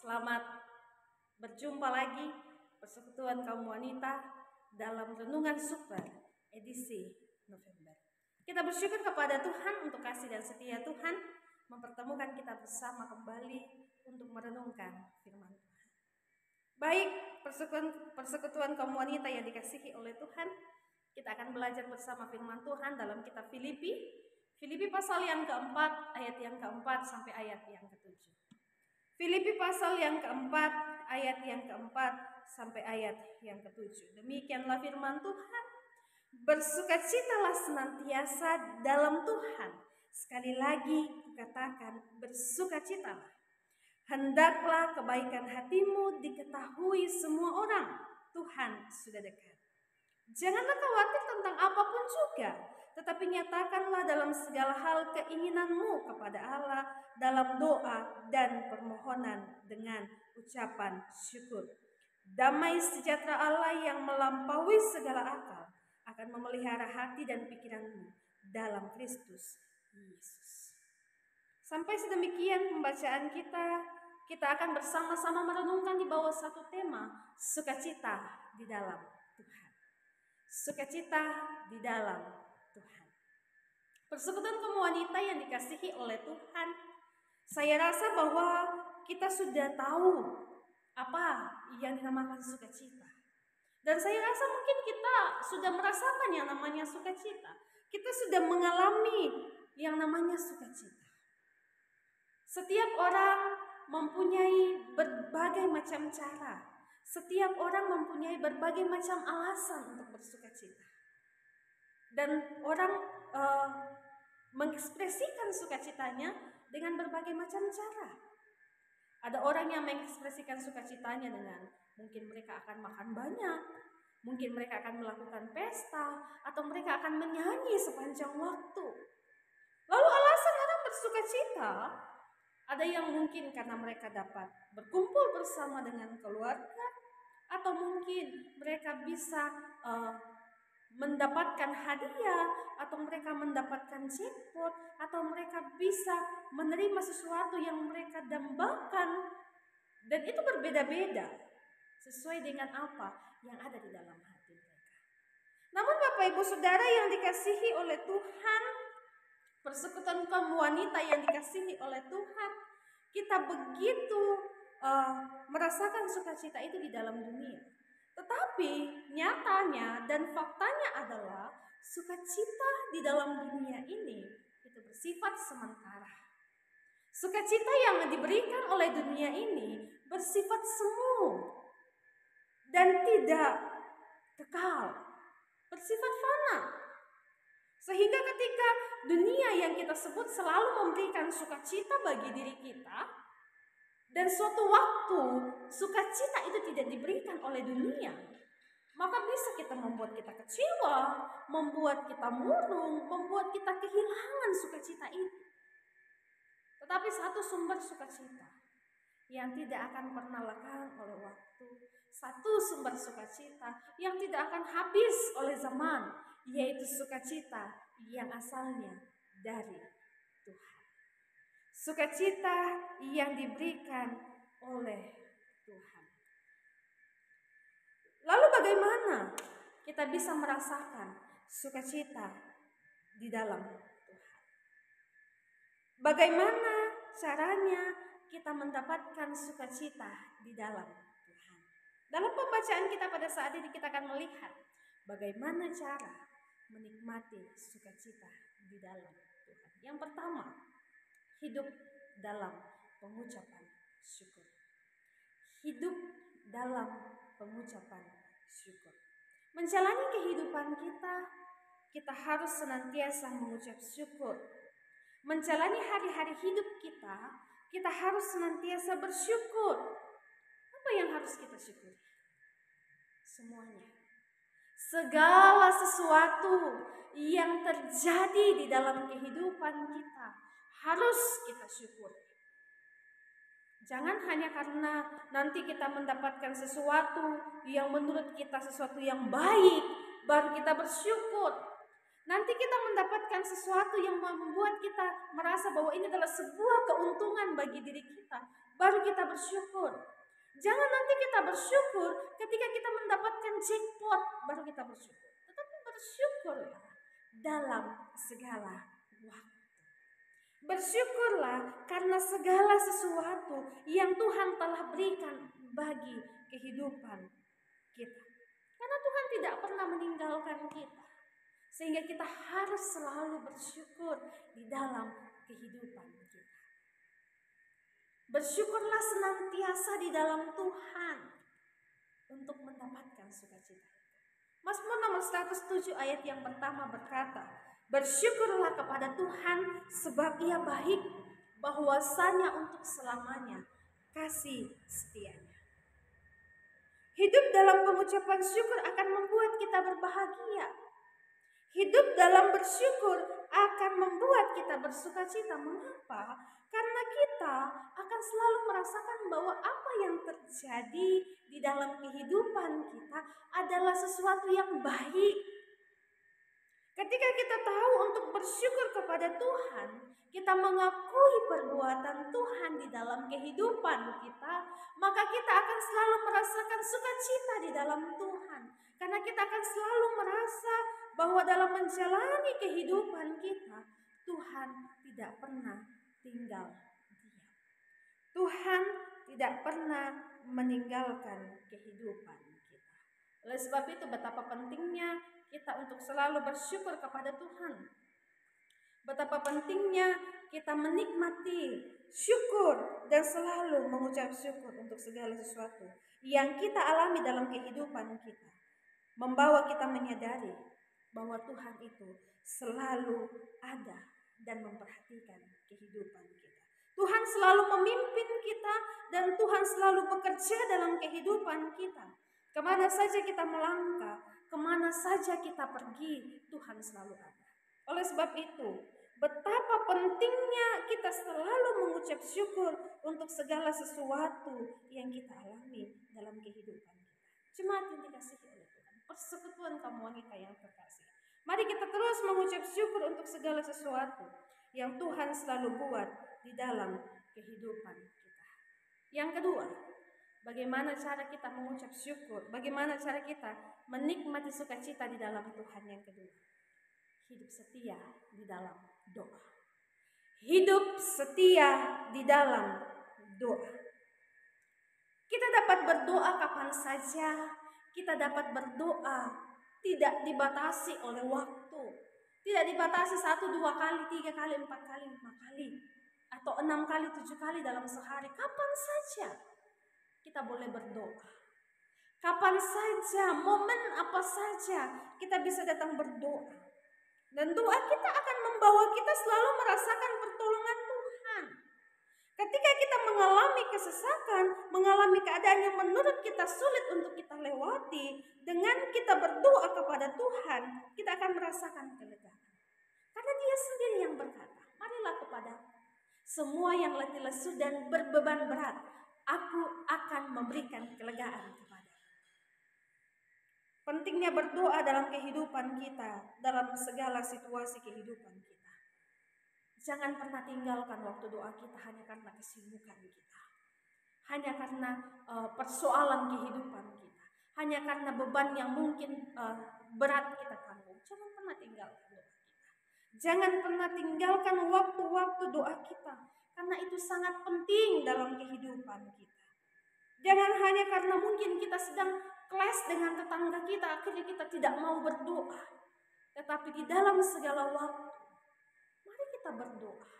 Selamat berjumpa lagi Persekutuan Kaum Wanita dalam Renungan Super edisi November. Kita bersyukur kepada Tuhan untuk kasih dan setia Tuhan mempertemukan kita bersama kembali untuk merenungkan firman Tuhan. Baik, Persekutuan Kaum Wanita yang dikasihi oleh Tuhan, kita akan belajar bersama firman Tuhan dalam kitab Filipi pasal yang keempat, ayat yang keempat sampai ayat yang ketujuh. Filipi pasal yang keempat, ayat yang keempat sampai ayat yang ketujuh. Demikianlah firman Tuhan. Bersukacitalah senantiasa dalam Tuhan. Sekali lagi kukatakan, bersukacitalah. Hendaklah kebaikan hatimu diketahui semua orang. Tuhan sudah dekat. Janganlah khawatir tentang apapun juga, tetapi nyatakanlah dalam segala hal keinginanmu kepada Allah dalam doa dan permohonan dengan ucapan syukur. Damai sejahtera Allah yang melampaui segala akal akan memelihara hati dan pikiranmu dalam Kristus Yesus. Sampai sedemikian pembacaan kita akan bersama-sama merenungkan di bawah satu tema, sukacita di dalam Tuhan. Sukacita di dalam Tuhan. Persekutuan kaum wanita yang dikasihi oleh Tuhan, saya rasa bahwa kita sudah tahu apa yang dinamakan sukacita. Dan saya rasa mungkin kita sudah merasakan yang namanya sukacita. Kita sudah mengalami yang namanya sukacita. Setiap orang mempunyai berbagai macam cara. Setiap orang mempunyai berbagai macam alasan untuk bersukacita. Dan orang mengekspresikan sukacitanya dengan berbagai macam cara. Ada orang yang mengekspresikan sukacitanya dengan mungkin mereka akan makan banyak, mungkin mereka akan melakukan pesta, atau mereka akan menyanyi sepanjang waktu. Lalu alasan orang bersukacita, ada yang mungkin karena mereka dapat berkumpul bersama dengan keluarga, atau mungkin mereka bisa mendapatkan hadiah, atau mereka mendapatkan jackpot, atau mereka bisa menerima sesuatu yang mereka dambakan. Dan itu berbeda-beda sesuai dengan apa yang ada di dalam hati mereka. Namun Bapak Ibu Saudara yang dikasihi oleh Tuhan, persekutuan kaum wanita yang dikasihi oleh Tuhan, kita begitu merasakan sukacita itu di dalam dunia. Tetapi nyatanya dan faktanya adalah sukacita di dalam dunia ini itu bersifat sementara. Sukacita yang diberikan oleh dunia ini bersifat semu dan tidak kekal, bersifat fana. Sehingga ketika dunia yang kita sebut selalu memberikan sukacita bagi diri kita, dan suatu waktu sukacita itu tidak diberikan oleh dunia, maka bisa kita membuat kita kecewa, membuat kita murung, membuat kita kehilangan sukacita itu. Tetapi satu sumber sukacita yang tidak akan pernah lekang oleh waktu, satu sumber sukacita yang tidak akan habis oleh zaman, yaitu sukacita yang asalnya dari Tuhan. Sukacita yang diberikan oleh Tuhan. Lalu bagaimana kita bisa merasakan sukacita di dalam Tuhan? Bagaimana caranya kita mendapatkan sukacita di dalam Tuhan? Dalam pembacaan kita pada saat ini kita akan melihat bagaimana cara menikmati sukacita di dalam Tuhan. Yang pertama, hidup dalam pengucapan syukur. Hidup dalam pengucapan syukur. Menjalani kehidupan kita harus senantiasa mengucap syukur. Menjalani hari-hari hidup kita harus senantiasa bersyukur. Apa yang harus kita syukuri? Semuanya. Segala sesuatu yang terjadi di dalam kehidupan kita harus kita syukuri. Jangan hanya karena nanti kita mendapatkan sesuatu yang menurut kita sesuatu yang baik, baru kita bersyukur. Nanti kita mendapatkan sesuatu yang membuat kita merasa bahwa ini adalah sebuah keuntungan bagi diri kita. Baru kita bersyukur. Jangan nanti kita bersyukur ketika kita mendapatkan jackpot, baru kita bersyukur. Tetapi bersyukurlah dalam segala waktu. Bersyukurlah karena segala sesuatu yang Tuhan telah berikan bagi kehidupan kita. Karena Tuhan tidak pernah meninggalkan kita. Sehingga kita harus selalu bersyukur di dalam kehidupan kita. Bersyukurlah senantiasa di dalam Tuhan untuk mendapatkan sukacita. Mazmur nomor 107 ayat yang pertama berkata, bersyukurlah kepada Tuhan sebab Ia baik, bahwasanya untuk selamanya kasih setianya. Hidup dalam pengucapan syukur akan membuat kita berbahagia. Hidup dalam bersyukur akan membuat kita bersukacita. Mengapa? Karena kita akan selalu merasakan bahwa apa yang terjadi di dalam kehidupan kita adalah sesuatu yang baik. Ketika kita tahu untuk bersyukur kepada Tuhan, kita mengakui perbuatan Tuhan di dalam kehidupan kita, maka kita akan selalu merasakan sukacita di dalam Tuhan. Karena kita akan selalu merasa bahwa dalam menjalani kehidupan kita, Tuhan tidak pernah tinggal diam. Tuhan tidak pernah meninggalkan kehidupan kita. Oleh sebab itu betapa pentingnya kita untuk selalu bersyukur kepada Tuhan. Betapa pentingnya kita menikmati syukur dan selalu mengucap syukur untuk segala sesuatu yang kita alami dalam kehidupan kita. Membawa kita menyadari bahwa Tuhan itu selalu ada dan memperhatikan kehidupan kita. Tuhan selalu memimpin kita dan Tuhan selalu bekerja dalam kehidupan kita. Kemana saja kita melangkah, kemana saja kita pergi, Tuhan selalu ada. Oleh sebab itu, betapa pentingnya kita selalu mengucap syukur untuk segala sesuatu yang kita alami dalam kehidupan kita. Jemaat yang dikasihi oleh Tuhan, persekutuan kaum wanita yang terkasih, mari kita terus mengucap syukur untuk segala sesuatu yang Tuhan selalu buat di dalam kehidupan kita. Yang kedua, bagaimana cara kita mengucap syukur? Bagaimana cara kita menikmati sukacita di dalam Tuhan? Yang kedua, hidup setia di dalam doa. Hidup setia di dalam doa. Kita dapat berdoa kapan saja. Kita dapat berdoa tidak dibatasi oleh waktu. Tidak dibatasi 1, 2 kali, 3 kali, 4 kali, 5 kali. Atau 6 kali, 7 kali dalam sehari. Kapan saja kita boleh berdoa. Kapan saja, momen apa saja kita bisa datang berdoa. Dan doa kita akan membawa kita selalu merasakan pertolongan Tuhan. Ketika kita mengalami kesesakan, mengalami keadaan yang menurut kita sulit untuk kita lewati, dengan kita berdoa kepada Tuhan, kita akan merasakan kelegaan. Karena Dia sendiri yang berkata, marilah kepadaku semua yang letih lesu dan berbeban berat, aku akan memberikan kelegaan kepada. Pentingnya berdoa dalam kehidupan kita, dalam segala situasi kehidupan kita. Jangan pernah tinggalkan waktu doa kita hanya karena kesibukan kita. Hanya karena persoalan kehidupan kita. Hanya karena beban yang mungkin berat kita tanggung. Jangan pernah tinggalkan doa kita. Jangan pernah tinggalkan waktu-waktu doa kita. Karena itu sangat penting dalam kehidupan kita. Jangan hanya karena mungkin kita sedang clash dengan tetangga kita, akhirnya kita tidak mau berdoa. Tetapi di dalam segala waktu, mari kita berdoa.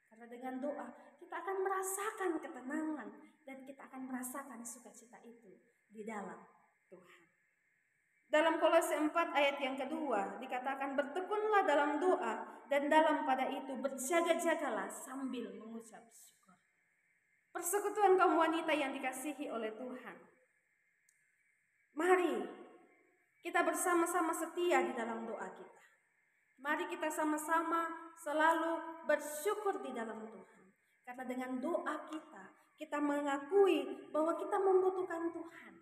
Karena dengan doa, kita akan merasakan ketenangan dan kita akan merasakan sukacita itu di dalam Tuhan. Dalam Kolose 4 ayat yang kedua dikatakan, bertekunlah dalam doa dan dalam pada itu berjaga-jagalah sambil mengucap syukur. Persekutuan kaum wanita yang dikasihi oleh Tuhan, mari kita bersama-sama setia di dalam doa kita. Mari kita sama-sama selalu bersyukur di dalam Tuhan. Karena dengan doa kita mengakui bahwa kita membutuhkan Tuhan.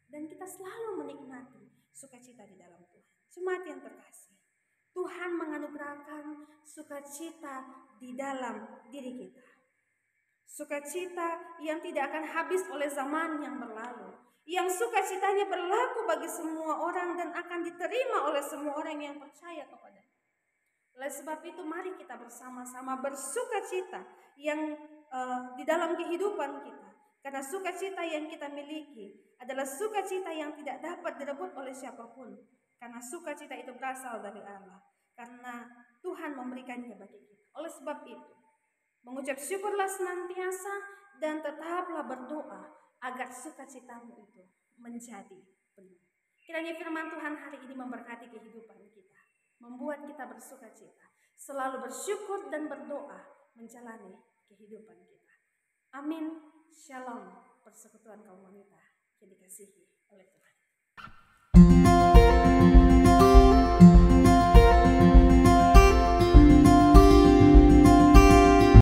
Dan kita selalu menikmati sukacita di dalam Tuhan. Jemaat yang terkasih, Tuhan menganugerahkan sukacita di dalam diri kita. Sukacita yang tidak akan habis oleh zaman yang berlalu. Yang sukacitanya berlaku bagi semua orang dan akan diterima oleh semua orang yang percaya kepadanya. Oleh sebab itu mari kita bersama-sama bersukacita yang di dalam kehidupan kita. Karena sukacita yang kita miliki adalah sukacita yang tidak dapat direbut oleh siapapun. Karena sukacita itu berasal dari Allah. Karena Tuhan memberikannya bagi kita. Oleh sebab itu, mengucap syukurlah senantiasa dan tetaplah berdoa agar sukacitamu itu menjadi penuh. Kiranya firman Tuhan hari ini memberkati kehidupan kita. Membuat kita bersukacita. Selalu bersyukur dan berdoa menjalani kehidupan kita. Amin. Shalom. Persekutuan kaum wanita yang dikasihi oleh Tuhan.